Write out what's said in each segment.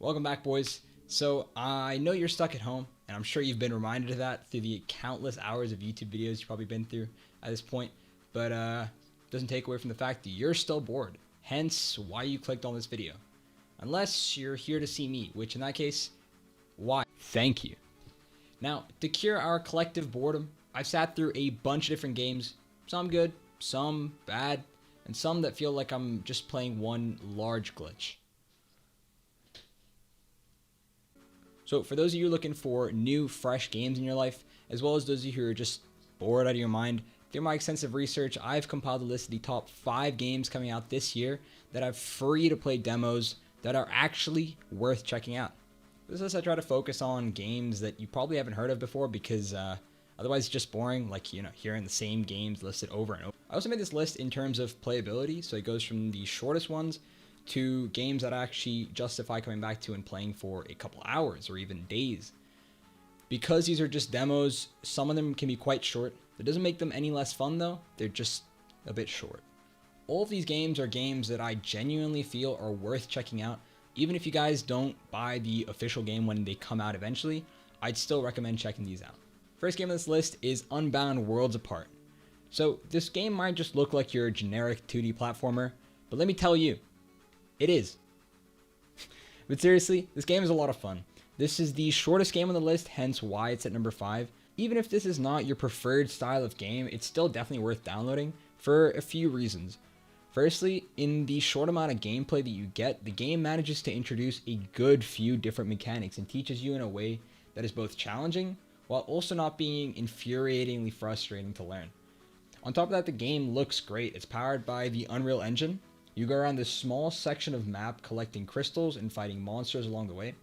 Welcome back, boys. So I know you're stuck at home, and I'm sure you've been reminded of that through the countless hours of YouTube videos you've probably been through at this point, but doesn't take away from the fact that you're still bored, hence why you clicked on this video. Unless you're here to see me, which in that case, why? Thank you. Now, to cure our collective boredom, I've sat through a bunch of different games, some good, some bad, and some that feel like I'm just playing one large glitch. So for those of you looking for new, fresh games in your life, as well as those of you who are just bored out of your mind, through my extensive research, I've compiled a list of the top 5 games coming out this year that have free-to-play demos that are actually worth checking out. This list I try to focus on games that you probably haven't heard of before because otherwise it's just boring, like, hearing the same games listed over and over. I also made this list in terms of playability, so it goes from the shortest ones to games that actually justify coming back to and playing for a couple hours or even days. Because these are just demos, some of them can be quite short. That doesn't make them any less fun though, they're just a bit short. All of these games are games that I genuinely feel are worth checking out. Even if you guys don't buy the official game when they come out eventually, I'd still recommend checking these out. First game on this list is Unbound Worlds Apart. So this game might just look like your generic 2D platformer, but let me tell you, it is. But seriously, this game is a lot of fun. This is the shortest game on the list, hence why it's at number 5. Even if this is not your preferred style of game, it's still definitely worth downloading for a few reasons. Firstly, in the short amount of gameplay that you get, the game manages to introduce a good few different mechanics and teaches you in a way that is both challenging while also not being infuriatingly frustrating to learn. On top of that, the game looks great. It's powered by the Unreal Engine. You go around this small section of map collecting crystals and fighting monsters along the way.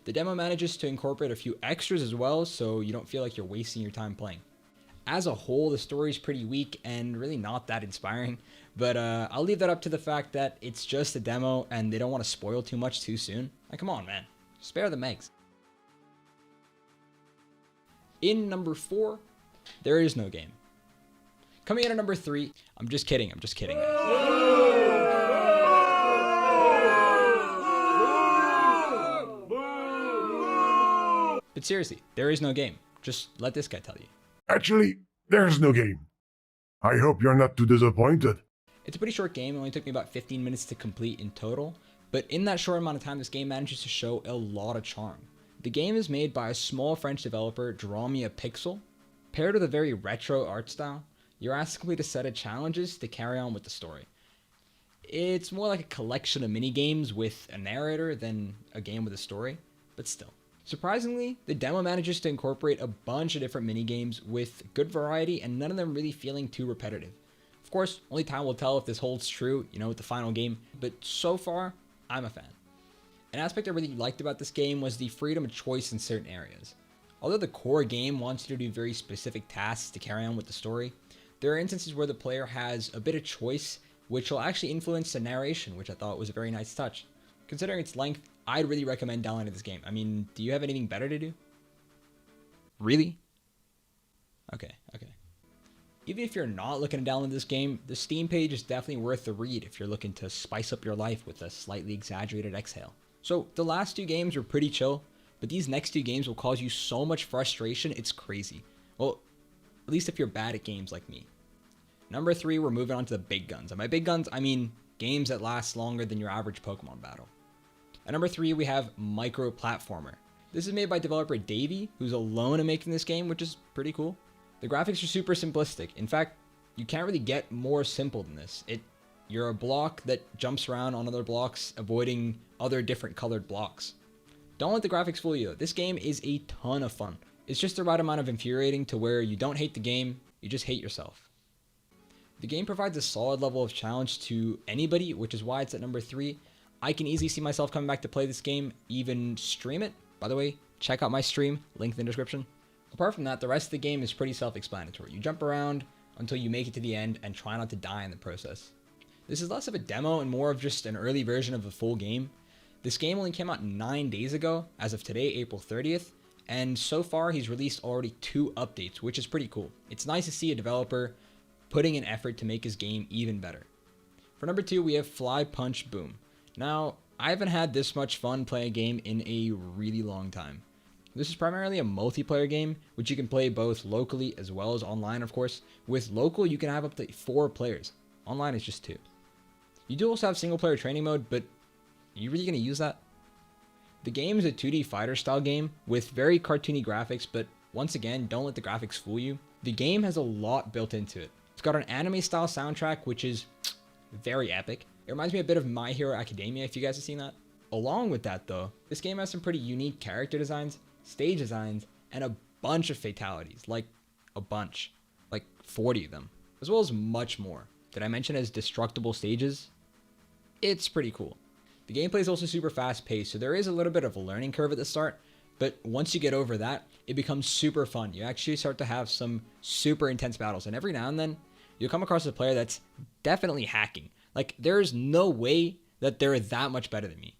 The demo manages to incorporate a few extras as well, so you don't feel like you're wasting your time playing. As a whole, the story is pretty weak and really not that inspiring, but I'll leave that up to the fact that it's just a demo and they don't want to spoil too much too soon. Like, come on, man. Spare the megs. In number 4, there is no game. Coming in at number 3, I'm just kidding, But seriously, there is no game. Just let this guy tell you. Actually, there's no game. I hope you're not too disappointed. It's a pretty short game. It only took me about 15 minutes to complete in total. But in that short amount of time, this game manages to show a lot of charm. The game is made by a small French developer, Draw Me a Pixel. Paired with a very retro art style, you're asked to complete a set of challenges to carry on with the story. It's more like a collection of mini-games with a narrator than a game with a story, but still. Surprisingly, the demo manages to incorporate a bunch of different mini-games with good variety and none of them really feeling too repetitive. Of course, only time will tell if this holds true, with the final game, but so far, I'm a fan. An aspect I really liked about this game was the freedom of choice in certain areas. Although the core game wants you to do very specific tasks to carry on with the story, there are instances where the player has a bit of choice which will actually influence the narration, which I thought was a very nice touch. Considering its length, I'd really recommend downloading this game. I mean, do you have anything better to do? Really? Okay. Even if you're not looking to download this game, the Steam page is definitely worth the read if you're looking to spice up your life with a slightly exaggerated exhale. So the last 2 games were pretty chill, but these next 2 games will cause you so much frustration, it's crazy. Well, at least if you're bad at games like me. Number 3, we're moving on to the big guns. And by big guns, I mean games that last longer than your average Pokemon battle. At number 3, we have Micro Platformer. This is made by developer Davey, who's alone in making this game, which is pretty cool. The graphics are super simplistic. In fact, you can't really get more simple than this. You're a block that jumps around on other blocks, avoiding other different colored blocks. Don't let the graphics fool you though. This game is a ton of fun. It's just the right amount of infuriating to where you don't hate the game, you just hate yourself. The game provides a solid level of challenge to anybody, which is why it's at number 3. I can easily see myself coming back to play this game, even stream it. By the way, check out my stream, link in the description. Apart from that, the rest of the game is pretty self-explanatory. You jump around until you make it to the end and try not to die in the process. This is less of a demo and more of just an early version of the full game. This game only came out 9 days ago, as of today, April 30th, and so far he's released already 2 updates, which is pretty cool. It's nice to see a developer putting an effort to make his game even better. For number 2, we have Fly Punch Boom. Now, I haven't had this much fun playing a game in a really long time. This is primarily a multiplayer game, which you can play both locally as well as online, of course. With local, you can have up to 4 players. Online is just 2. You do also have single player training mode, but are you really going to use that? The game is a 2D fighter style game with very cartoony graphics, but once again, don't let the graphics fool you. The game has a lot built into it. It's got an anime style soundtrack, which is very epic. It reminds me a bit of My Hero Academia, if you guys have seen that. Along with that though, this game has some pretty unique character designs, stage designs, and a bunch of fatalities. Like 40 of them, as well as much more. Did I mention as destructible stages? It's pretty cool. The gameplay is also super fast paced, so there is a little bit of a learning curve at the start, but once you get over that, it becomes super fun. You actually start to have some super intense battles, and every now and then, you'll come across a player that's definitely hacking. Like, there's no way that they're that much better than me,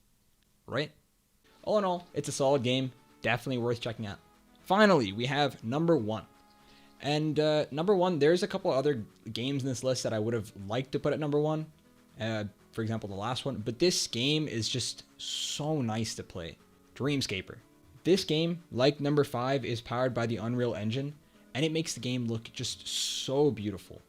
right? All in all, it's a solid game, definitely worth checking out. Finally, we have number 1. And number 1, there's a couple other games in this list that I would have liked to put at number 1. For example, the last one. But this game is just so nice to play. Dreamscaper. This game, like number 5, is powered by the Unreal Engine, and it makes the game look just so beautiful.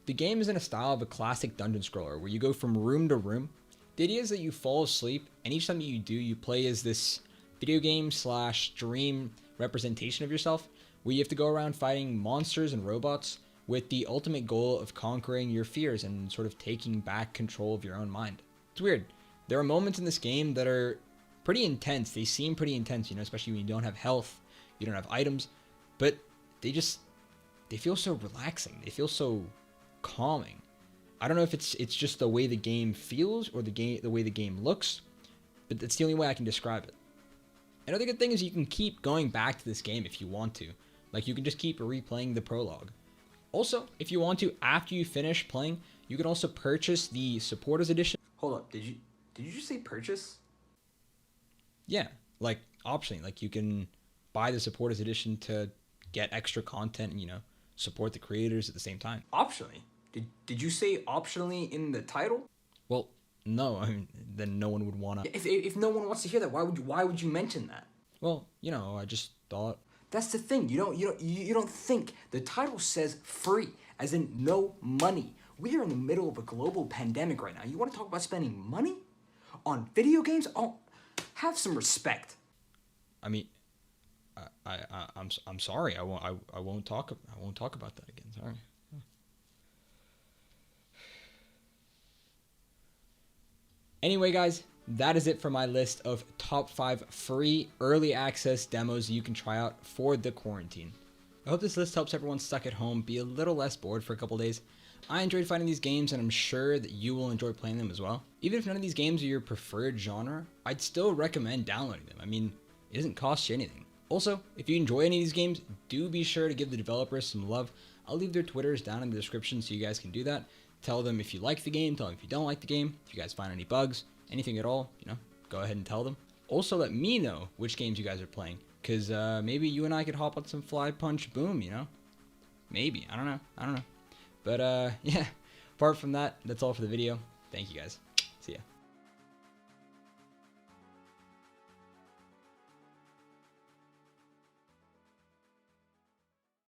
The game is in a style of a classic dungeon scroller, where you go from room to room. The idea is that you fall asleep, and each time you do, you play as this video game / dream representation of yourself, where you have to go around fighting monsters and robots with the ultimate goal of conquering your fears and sort of taking back control of your own mind. It's weird. There are moments in this game that are pretty intense. They seem pretty intense, especially when you don't have health, you don't have items, but they feel so relaxing. They feel so calming. I don't know if it's just the way the game feels or the way the game looks, but that's the only way I can describe it. Another good thing is you can keep going back to this game if you want to. Like, you can just keep replaying the prologue. Also, if you want to, after you finish playing, you can also purchase the supporters edition. Hold up, did you just say purchase? Yeah, like optionally, like you can buy the supporters edition to get extra content and support the creators at the same time. Optionally? Did you say optionally in the title? Well, no. I mean, then no one would wanna. If no one wants to hear that, why would you mention that? Well, I just thought. That's the thing. You don't think. The title says free, as in no money. We are in the middle of a global pandemic right now. You want to talk about spending money on video games? Oh, have some respect. I mean, I'm sorry. I won't talk about that again. Sorry. Anyway, guys, that is it for my list of top 5 free early access demos you can try out for the quarantine. I hope this list helps everyone stuck at home be a little less bored for a couple days. I enjoyed finding these games, and I'm sure that you will enjoy playing them as well. Even if none of these games are your preferred genre, I'd still recommend downloading them. I mean, it doesn't cost you anything. Also, if you enjoy any of these games, do be sure to give the developers some love. I'll leave their Twitters down in the description so you guys can do that. Tell them if you like the game, tell them if you don't like the game, if you guys find any bugs, anything at all, go ahead and tell them. Also, let me know which games you guys are playing, because maybe you and I could hop on some Fly Punch Boom, Maybe, I don't know. But yeah, apart from that, that's all for the video. Thank you guys.